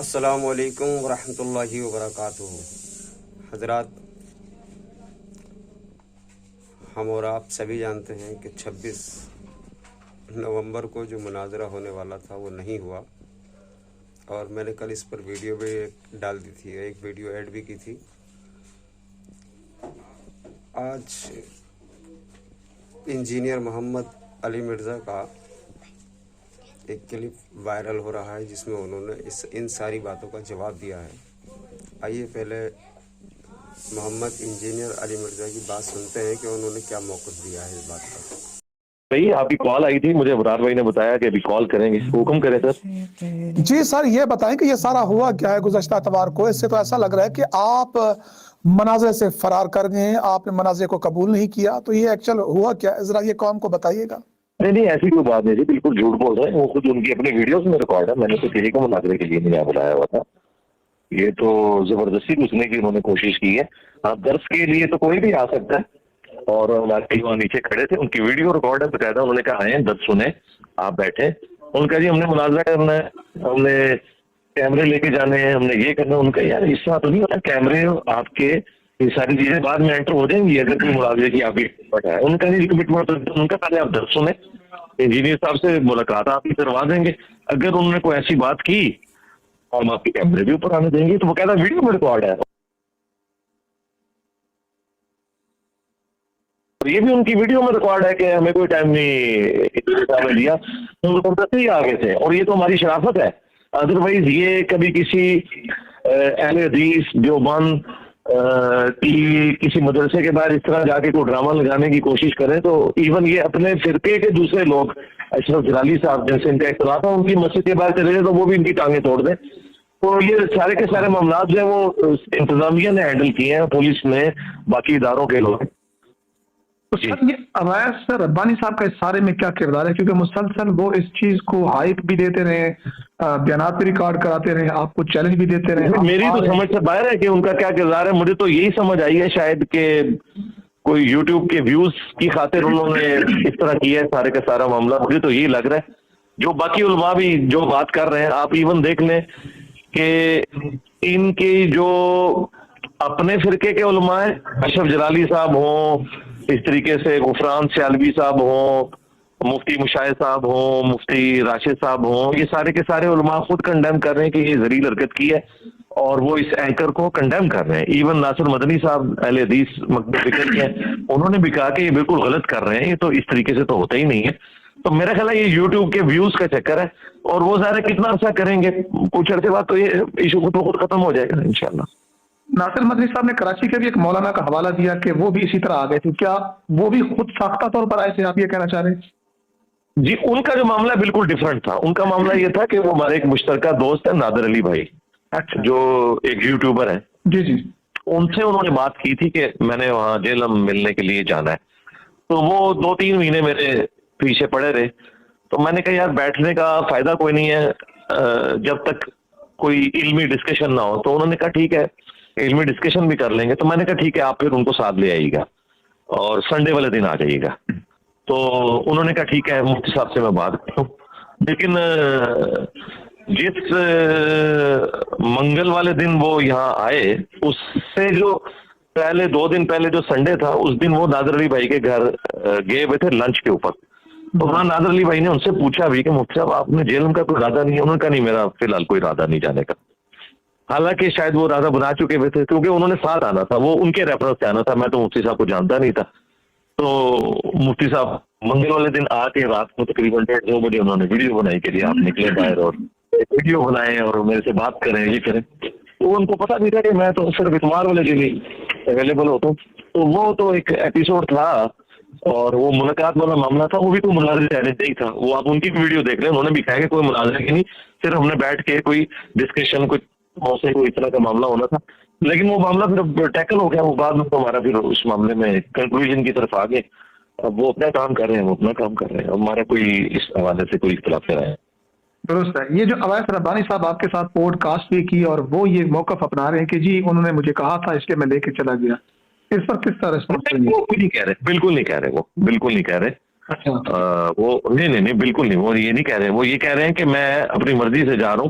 السلام علیکم ورحمۃ اللہ وبرکاتہ۔ حضرات، ہم اور آپ سبھی جانتے ہیں کہ 26 نومبر کو جو مناظرہ ہونے والا تھا وہ نہیں ہوا، اور میں نے کل اس پر ویڈیو بھی ڈال دی تھی، ایک ویڈیو ایڈ بھی کی تھی۔ آج انجینئر محمد علی مرزا کا ایک کلپ وائرل ہو رہا ہے جس میں انہوں نے ان ساری باتوں کا جواب دیا ہے۔ آئیے پہلے محمد انجینئر علی مرزا کی بات سنتے ہیں کہ انہوں نے کیا موقف دیا ہے اس بات کا۔ بھائی آپ کی کال آئی تھی، مجھے ابرار بھائی نے بتایا کہ ابھی کال کریں گے، حکم کریں سر۔ جی سر، یہ بتائیں کہ یہ سارا ہوا کیا ہے گزشتہ اتوار کو؟ اس سے تو ایسا لگ رہا ہے کہ آپ مناظرے سے فرار کر گئے ہیں، آپ نے مناظرے کو قبول نہیں کیا، تو یہ ایکچوئل ہوا کیا؟ ذرا یہ قوم کو بتائیے گا۔ نہیں ایسی کوئی بات نہیں تھی، بالکل جھوٹ بول رہے ہیں، وہ خود ان کی اپنی ویڈیوز میں ریکارڈ ہے۔ میں نے تو کسی کو مناظرے کے لیے نہیں بلایا ہوا تھا، یہ تو زبردستی گھسنے کی انہوں نے کوشش کی ہے۔ آپ درس کے لیے تو کوئی بھی آ سکتا ہے، اور ہمارے وہاں نیچے کھڑے تھے، ان کی ویڈیو ریکارڈ ہے باقاعدہ۔ انہوں نے کہا آئیں درس سنیں، آپ بیٹھے، ان کا جی ہم نے مناظرہ کرنا ہے، ہم نے کیمرے لے کے جانے ہیں، ہم نے یہ کرنا ہے۔ ان کا یار اس طرح تو نہیں ہوتا، کیمرے آپ کے یہ ساری چیزیں بعد میں انٹر ہو جائیں گی اگر کوئی مناظرے کی آپ کی کمٹمنٹ ہے۔ ان کا نہیں کمٹمنٹ، ان کا پہلے آپ درس سنیں، انجینئر صاحب سے ملاقات آپ کی کروا دیں گے۔ اگر انہوں نے کوئی ایسی بات کی ہم آپ کے کیمرے بھی اوپر آنے دیں گے، تو وہ کہتا ویڈیو میں ریکارڈ ہے، یہ بھی ان کی ویڈیو میں ریکارڈ ہے کہ ہمیں کوئی ٹائم نہیں دیا، ہی آگے تھے، اور یہ تو ہماری شرافت ہے۔ ادروائز یہ کبھی کسی اہل حدیث دیوبند کی کسی مدرسے کے باہر اس طرح جا کے کوئی ڈرامہ لگانے کی کوشش کریں تو ایون یہ اپنے فرقے کے دوسرے لوگ، اشرف جلالی صاحب جیسے ان کا اختلاف ہے، ان کی مسجد کے باہر چلے جائیں تو وہ بھی ان کی ٹانگیں توڑ دیں۔ تو یہ سارے کے سارے معاملات جو ہیں وہ انتظامیہ نے ہینڈل کیے ہیں، پولیس نے، باقی اداروں کے لوگ۔ تو سر یہ اویس ربانی صاحب کا اس سارے میں کیا کردار ہے؟ کیونکہ مسلسل وہ اس چیز کو ہائپ بھی دیتے رہے، بیانات بھی ریکارڈ کراتے رہے، آپ کو چیلنج بھی دیتے رہے۔ میری تو سمجھ سے باہر ہے کہ ان کا کیا کردار ہے۔ مجھے تو یہی سمجھ آئی ہے شاید کہ کوئی یوٹیوب کے ویوز کی خاطر انہوں نے اس طرح کیا ہے سارے کا سارا معاملہ، مجھے تو یہی لگ رہا ہے۔ جو باقی علماء بھی جو بات کر رہے ہیں، آپ ایون دیکھ لیں کہ ان کی جو اپنے فرقے کے علماء ہیں، اشرف جلالی صاحب ہوں، اس طریقے سے غفران سیالوی صاحب ہوں، مفتی مشاہد صاحب ہوں، مفتی راشد صاحب ہوں، یہ سارے کے سارے علماء خود کنڈیم کر رہے ہیں کہ یہ ذلیل حرکت کی ہے، اور وہ اس اینکر کو کنڈیم کر رہے ہیں۔ ایون ناصر مدنی صاحب اہل حدیث مکتب فکر کے ہیں، انہوں نے بھی کہا کہ یہ بالکل غلط کر رہے ہیں، یہ تو اس طریقے سے تو ہوتا ہی نہیں ہے۔ تو میرا خیال ہے یہ یوٹیوب کے ویوز کا چکر ہے، اور وہ ظاہر کتنا عرصہ کریں گے، کچھ عرصے بعد تو یہ ایشو خود ختم ہو جائے گا انشاءاللہ۔ ناصر مدنی صاحب نے کراچی کے بھی ایک مولانا کا حوالہ دیا کہ وہ بھی اسی طرح آ گئے تھے، کیا وہ بھی خود ساختہ طور پر آئے تھے؟ آپ یہ کہنا چاہ رہے ہیں؟ جی ان کا جو معاملہ بالکل ڈیفرنٹ تھا۔ ان کا معاملہ یہ تھا کہ وہ ہمارے ایک مشترکہ دوست ہے نادر علی بھائی، اچھا، جو ایک یوٹیوبر ہے، جی جی، ان سے انہوں نے بات کی تھی کہ میں نے وہاں جیلم ملنے کے لیے جانا ہے، تو وہ 2-3 مہینے میرے پیچھے پڑے رہے۔ تو میں نے کہا یار بیٹھنے کا فائدہ کوئی نہیں ہے جب تک کوئی علمی ڈسکشن نہ ہو۔ تو انہوں نے کہا ٹھیک ہے علمی ڈسکشن بھی کر لیں گے۔ تو میں نے کہا ٹھیک ہے آپ پھر ان کو ساتھ لے آئیے گا اور سنڈے والے دن آ جائیے گا۔ تو انہوں نے کہا ٹھیک ہے مفتی صاحب سے میں بات کروں، لیکن جس منگل والے دن وہ یہاں آئے اس سے جو پہلے 2 دن پہلے جو سنڈے تھا اس دن وہ نادر علی بھائی کے گھر گئے ہوئے تھے لنچ کے اوپر۔ تو وہاں نادر علی بھائی نے ان سے پوچھا بھی کہ مفتی صاحب آپ نے جیلم کا کوئی ارادہ نہیں ہے؟ انہوں نے کہا نہیں میرا فی الحال کوئی ارادہ نہیں جانے کا، حالانکہ شاید وہ ارادہ بنا چکے ہوئے تھے کیونکہ انہوں نے ساتھ آنا تھا، وہ ان کے ریفرنس سے آنا تھا، میں تو مفتی صاحب کو جانتا نہیں تھا۔ تو مفتی صاحب منگل والے دن آ کے رات کو تقریباً 1:30-2 بجے انہوں نے ویڈیو بنائی کہ آپ نکلے باہر اور ویڈیو بنائیں اور میرے سے بات کریں، یہ کریں۔ تو ان کو پتا نہیں تھا کہ میں تو صرف اتوار والے دن ہی اویلیبل ہوتا ہوں۔ تو وہ تو ایک ایپیسوڈ تھا اور وہ ملاقات والا معاملہ تھا، وہ بھی کوئی مناظرے چیلنج نہیں تھا۔ وہ آپ ان کی ویڈیو دیکھ لیں، انہوں نے بھی کہا کہ کوئی مناظرے کی نہیں، صرف ہم نے بیٹھ کے کوئی ڈسکشن کوئی اس طرح کا معاملہ ہونا تھا۔ لیکن وہ معاملہ پھر ٹیکل ہو گیا، وہ بعد میں ہمارا پھر اس معاملے میں کنکلوژن کی طرف آ گئے۔ اب وہ اپنا کام کر رہے ہیں، وہ اپنا کام کر رہے ہیں، ہمارا کوئی اس حوالے سے کوئی اختلاف نہیں ہے۔ درست ہے۔ یہ جو اویس ربانی صاحب آپ کے ساتھ پوڈ کاسٹ بھی کی اور وہ یہ موقف اپنا رہے ہیں کہ جی انہوں نے مجھے کہا تھا اس لیے میں لے کے چلا گیا، اس پر کس طرح رسپانس وہ نہیں کہہ رہے، بالکل نہیں کہہ رہے، وہ بالکل نہیں کہہ رہے، وہ نہیں بالکل نہیں، وہ یہ نہیں کہہ رہے، وہ یہ کہہ رہے ہیں کہ میں اپنی مرضی سے جا رہا ہوں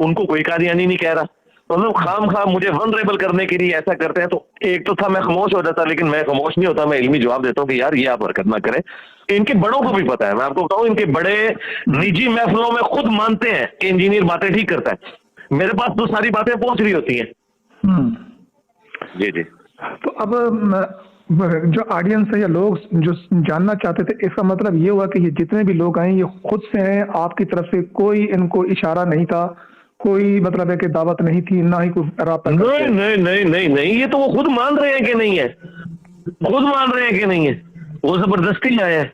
ان کو کوئی قادیانی نہیں کہہ رہا. مطلب خام خواہ مجھے ونریبل کرنے کے لیے ایسا کرتے ہیں. تو ایک تو تھا میں خاموش ہو جاتا, لیکن میں خاموش نہیں ہوتا, میں علمی جواب دیتا ہوں کہ یار یہ آپ حرکت نہ کریں. ان کے بڑوں کو بھی پتا ہے, میں آپ کو بتاؤں ان کے بڑے نجی محفلوں میں خود مانتے ہیں کہ انجینئر باتیں ٹھیک کرتا ہے. میرے پاس تو ساری باتیں پہنچ رہی ہوتی ہیں. جی جی. تو اب جو آڈینس ہے یا لوگ جو جاننا چاہتے تھے, اس کا مطلب یہ ہوا کہ یہ جتنے بھی لوگ آئے یہ خود سے ہیں, آپ کی طرف سے کوئی ان کو اشارہ نہیں تھا, کوئی مطلب ہے کہ دعوت نہیں تھی, نہ ہی کوئی رابطہ کرتے؟ نہیں, یہ تو وہ خود مان رہے ہیں کہ نہیں ہے, خود مان رہے ہیں کہ نہیں ہے, وہ زبردستی آئے ہیں.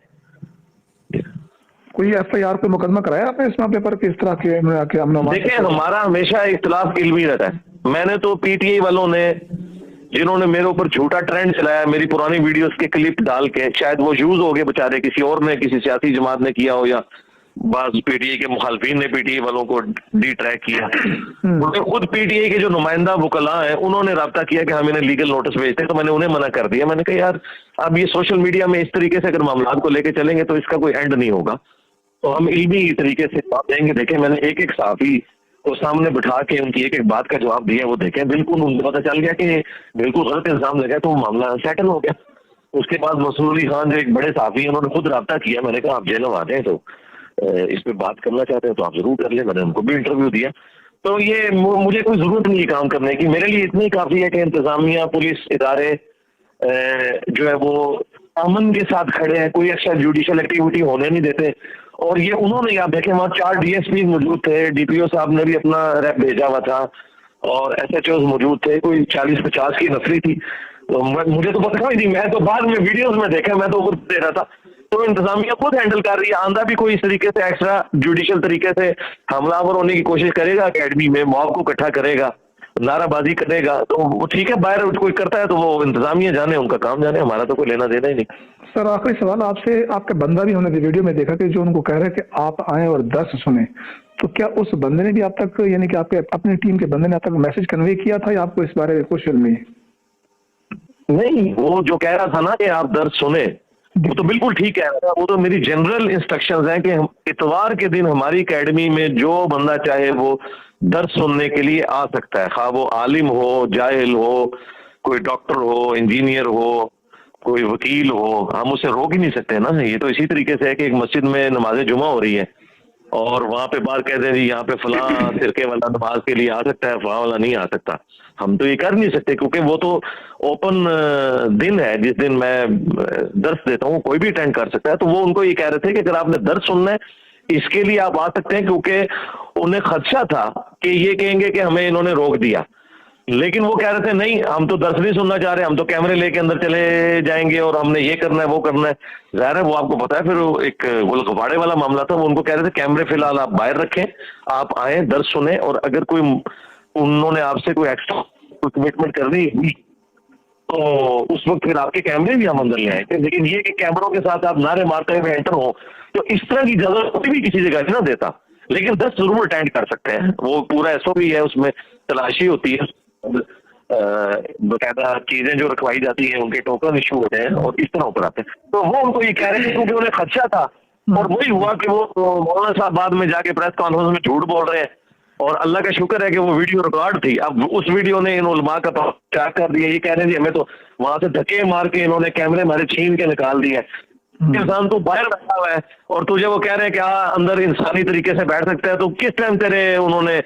کوئی ایف آئی آر کوئی مقدمہ کرایا آپ نے اس معاملے پر کہ اس طرح کے دیکھیں ہمارا ہمیشہ اختلاف علمی رہتا ہے. میں نے تو پی ٹی آئی والوں نے جنہوں نے میرے اوپر جھوٹا ٹرینڈ چلایا, میری پرانی ویڈیوز کے کلپ ڈال کے, شاید وہ یوز ہو گئے بےچارے, کسی اور نے کسی سیاسی جماعت نے کیا ہو, یا بعض پی ٹی آئی کے مخالفین نے پی ٹی آئی والوں کو ڈی ٹریک کیا. خود پی ٹی آئی کے جو نمائندہ وکلاء ہیں انہوں نے رابطہ کیا کہ ہم انہیں لیگل نوٹس بھیجتے ہیں, تو میں نے انہیں منع کر دیا. میں نے کہا یار اب یہ سوشل میڈیا میں اس طریقے سے اگر معاملات کو لے کے چلیں گے تو اس کا کوئی اینڈ نہیں ہوگا, تو ہم علمی طریقے سے جواب دیں گے. دیکھیں میں نے ایک ایک صحافی کو سامنے بٹھا کے ان کی ایک ایک بات کا جواب دیا, وہ دیکھیں بالکل ان کو پتہ چل گیا کہ بالکل غلط الزام لگا, تو وہ معاملہ سیٹل ہو گیا. اس کے بعد مسرور علی خان جو ایک بڑے صحافی ہیں, انہوں نے خود رابطہ کیا. میں نے کہا آپ جیلوں آتے ہیں تو اس پہ بات کرنا چاہتے ہیں تو آپ ضرور کر لیں. میں نے ان کو بھی انٹرویو دیا. تو یہ مجھے کوئی ضرورت نہیں ہے کام کرنے کی, میرے لیے اتنی کافی ہے کہ انتظامیہ پولیس ادارے جو ہے وہ امن کے ساتھ کھڑے ہیں, کوئی ایکسٹرا جوڈیشل ایکٹیویٹی ہونے نہیں دیتے. اور یہ انہوں نے, آپ دیکھیں وہاں 4 ڈی ایس پی موجود تھے, ڈی پی او صاحب نے بھی اپنا ریپ بھیجا ہوا تھا, اور ایس ایچ اوز موجود تھے, کوئی 40-50 کی نفری تھی. تو مجھے تو پتہ ہی نہیں, میں تو بعد میں ویڈیوز میں دیکھا, میں تو اوپر دے رہا تھا. تو انتظامیہ خود ہینڈل کر رہی ہے. آندہ بھی کوئی اس طریقے سے ایکسٹرا جوڈیشل طریقے سے حملہ آور ہونے کی کوشش کرے گا اکیڈمی میں, موب کو اکٹھا کرے گا, نعرہ بازی کرے گا, تو وہ ٹھیک ہے, باہر کوئی کرتا ہے تو وہ انتظامیہ جانے, ان کا کام جانے, ہمارا تو کوئی لینا دینا ہی نہیں. سر آخری سوال آپ سے, آپ کا بندہ بھی ہم نے ویڈیو میں دیکھا کہ جو ان کو کہہ رہے کہ آپ آئیں اور درس سنیں, تو کیا اس بندے نے بھی آپ تک, یعنی کہ آپ کے اپنی ٹیم کے بندے نے آپ تک میسج کنوے کیا تھا, یا آپ کو اس بارے میں کچھ علم نہیں؟ وہ جو کہہ رہا تھا نا کہ آپ درس سنیں, وہ تو بالکل ٹھیک ہے, وہ تو میری جنرل انسٹرکشنز ہیں کہ اتوار کے دن ہماری اکیڈمی میں جو بندہ چاہے وہ درس سننے کے لیے آ سکتا ہے, خواہ وہ عالم ہو, جاہل ہو, کوئی ڈاکٹر ہو, انجینئر ہو, کوئی وکیل ہو, ہم اسے روک ہی نہیں سکتے نا. یہ تو اسی طریقے سے ہے کہ ایک مسجد میں نماز جمعہ ہو رہی ہے اور وہاں پہ بات کہتے ہیں جی یہاں پہ فلاں فرقے والا نماز کے لیے آ سکتا ہے, فلاں والا نہیں آ سکتا. ہم تو یہ کر نہیں سکتے کیونکہ وہ تو اوپن دن ہے جس دن میں درس دیتا ہوں, کوئی بھی اٹینڈ کر سکتا ہے. تو وہ ان کو یہ کہہ رہے تھے کہ اگر آپ نے درس سننا ہے اس کے لیے آپ آ سکتے ہیں, کیونکہ انہیں خدشہ تھا کہ یہ کہیں گے کہ ہمیں انہوں نے روک دیا. لیکن وہ کہہ رہے تھے نہیں, ہم تو درس نہیں سننا چاہ رہے, ہم تو کیمرے لے کے اندر چلے جائیں گے اور ہم نے یہ کرنا ہے وہ کرنا ہے. ظاہر ہے وہ آپ کو پتا ہے, پھر ایک گلگباڑے والا معاملہ تھا. وہ ان کو کہہ رہے تھے کیمرے فی الحال آپ باہر رکھیں, آپ آئیں درس سنیں, اور اگر کوئی انہوں نے آپ سے کوئی ایکسٹرا کمٹمنٹ کرنی ہے تو اس وقت پھر آپ کے کیمرے بھی ہم اندر لے آئے تھے. لیکن یہ کہ کیمروں کے ساتھ آپ نعرے مارتے ہوئے انٹر ہوں, تو اس طرح کی جگہ کوئی بھی کسی جگہ نہ دیتا. لیکن درس ضرور اٹینڈ کر سکتے ہیں, وہ پورا ایس او پی ہے, اس میں تلاشی ہوتی ہے, باقاعدہ چیزیں جو رکھوائی جاتی ہیں, ان کے ٹوکن ایشو ہوتے ہیں اور اس طرح اوپر آتے ہیں. تو وہ ان کو یہ کہہ رہے ہیں کیونکہ انہیں خدشہ تھا, اور وہی ہوا کہ وہ مولانا صاحب بعد میں جا کے پریس کانفرنس میں جھوٹ بول رہے ہیں, اور اللہ کا شکر ہے کہ وہ ویڈیو ریکارڈ تھی. اب اس ویڈیو نے ان علماء کا چیک کر دیا, یہ کہہ رہے ہیں جی ہمیں تو وہاں سے دھکے مار کے انہوں نے کیمرے ہمارے چھین کے نکال دیے. انسان تو باہر بیٹھا ہوا ہے اور تجھے وہ کہہ رہے ہیں کہ اندر انسانی طریقے سے بیٹھ سکتا ہے, تو کس ٹائم تیرے انہوں نے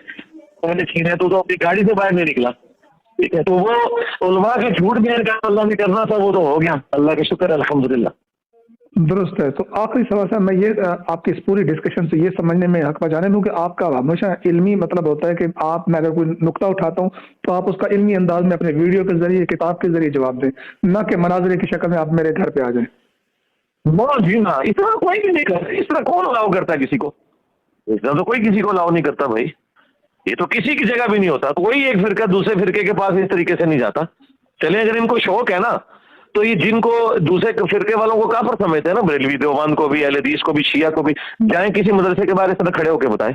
چھینے, تو اپنی گاڑی سے باہر نہیں نکلا. ٹھیک ہے, تو وہ علماء کے جھوٹ بیان کا اللہ نے کرنا تھا, وہ تو ہو گیا, اللہ کا شکر ہے الحمدللہ. درست ہے. تو آخری سوال سے میں یہ آپ کی اس پوری ڈسکشن سے یہ سمجھنے میں حق جانے دوں کہ آپ کا ہمیشہ علمی مطلب ہوتا ہے کہ آپ میں اگر کوئی نقطہ اٹھاتا ہوں تو آپ اس کا علمی انداز میں اپنے ویڈیو کے ذریعے, کتاب کے ذریعے جواب دیں, نہ کہ مناظرے کی شکل میں آپ میرے گھر پہ آ جائیں. جی نا, اس طرح کوئی بھی نہیں کرتا, اس طرح کون الاؤ کرتا ہے کسی کو, اس طرح تو کوئی کسی کو الاؤ نہیں کرتا بھائی, یہ تو کسی کی جگہ بھی نہیں ہوتا. تو کوئی ایک فرقہ دوسرے فرقے کے پاس اس طریقے سے نہیں جاتا. چلیں اگر ان کو شوق ہے نا, تو یہ جن کو دوسرے فرقے والوں کو کافر سمجھتے ہیں نا, بریلوی دیوبند کو بھی, اہل حدیث کو بھی, شیعہ کو بھی, جائیں کسی مدرسے کے باہر اس طرح کھڑے ہو کے بتائیں,